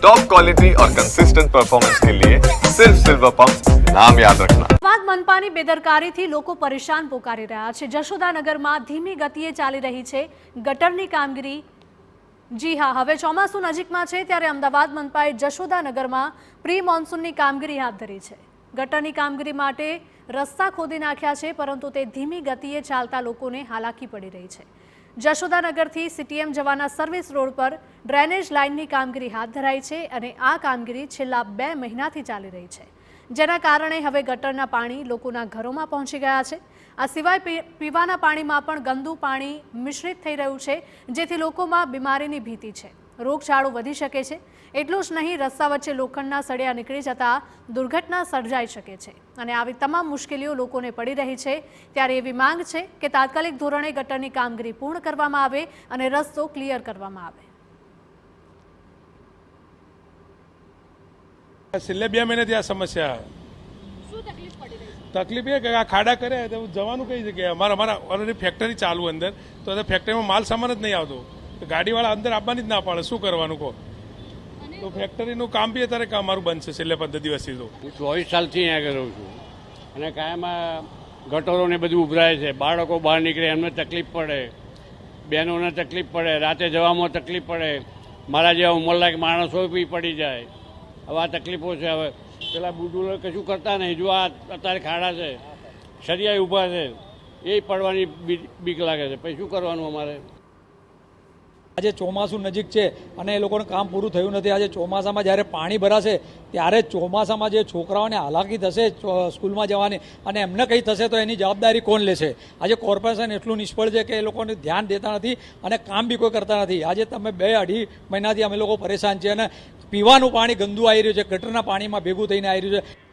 Top quality और consistent performance के लिए सिर्फ सिल्वर पंप नाम याद रखना। અમદાવાદ મનપાની બેદરકારીથી લોકો પરેશાન પોકારી રહ્યા છે। જશોદાનગરમાં ધીમી ગતિએ ચાલી રહી છે ગટરની કામગીરી। જી હા, હવે ચોમાસું નજીકમાં છે ત્યારે અમદાવાદ મનપાએ જશોદાનગરમાં પ્રી મોન્સૂનની કામગીરી હાથ ધરી છે। ગટરની કામગીરી માટે રસ્તા ખોદી નાખ્યા છે, પરંતુ તે ધીમી ગતિએ ચાલતા લોકોને હાલાકી પડી રહી છે। જશોદાનગરથી સીટીએમ જવાના સર્વિસ રોડ પર ડ્રેનેજ લાઇનની કામગીરી હાથ ધરાઈ છે અને આ કામગીરી છેલ્લા 2 મહિનાથી ચાલી રહી છે, જેના કારણે હવે ગટરના પાણી લોકોના ઘરોમાં પહોંચી ગયા છે। આ સિવાય પીવાના પાણીમાં પણ ગંદુ પાણી મિશ્રિત થઈ રહ્યું છે, જેથી લોકોમાં બીમારીની ભીતિ છે। રોગચાળો વધી શકે છે। એટલું જ નહીં, રસ્તા વચ્ચે લોખંડના સળિયા નીકળી જતા દુર્ઘટના સર્જાઈ શકે છે અને આવી તમામ મુશ્કેલીઓ લોકોને પડી રહી છે। ત્યારે એવી માંગ છે કે તાત્કાલિક ધોરણે ગટરની કામગીરી પૂર્ણ કરવામાં આવે અને રસ્તો ક્લિયર કરવામાં આવે। છેલ્લે 2 મહિનાથી આ સમસ્યા તકલીફ એ કે આ ખાડા કરે તો જવાનું કઈ જગ્યાએ અમારા ઓલરેડી ફેક્ટરી ચાલુ અંદર તો ફેક્ટરીમાં માલ સામાન જ નહીં આવતો, ગાડીવાળા અંદર આવવાની જ ના પાડે, શું કરવાનું કહો? તો ફેક્ટરીનું કામ બી અત્યારે અમારું બંધ છે છેલ્લે 15 દિવસથી। તો હું 24 સાલથી અહીંયા રહું છું અને કાયમાં ગટરોને બધું ઉભરાય છે। બાળકો બહાર નીકળે એમને તકલીફ પડે, બહેનોને તકલીફ પડે, રાતે જવામાં તકલીફ પડે, મારા જેવા ઉંમરલાયક માણસો બી પડી જાય। હવે આ તકલીફો છે। હવે પેલા બુડુલો કશું કરતા નહીં, જો આ અત્યારે ખાડા છે, સરિયા ઊભા છે, એ પડવાની બીક લાગે છે, પછી શું કરવાનું અમારે? આજે ચોમાસું નજીક છે અને એ લોકોનું કામ પૂરું થયું નથી। આજે ચોમાસામાં જ્યારે પાણી ભરાશે ત્યારે ચોમાસામાં જે છોકરાઓને હાલાકી થશે સ્કૂલમાં જવાની અને એમને કંઈ થશે તો એની જવાબદારી કોણ લેશે? આજે કોર્પોરેશન એટલું નિષ્ફળ છે કે એ લોકોને ધ્યાન દેતા નથી અને કામ બી કોઈ કરતા નથી। આજે તમે 2-2.5 મહિનાથી અમે લોકો પરેશાન છીએ અને પીવાનું પાણી ગંદુ આવી રહ્યું છે, ગટરના પાણીમાં ભેગું થઈને આવી રહ્યું છે।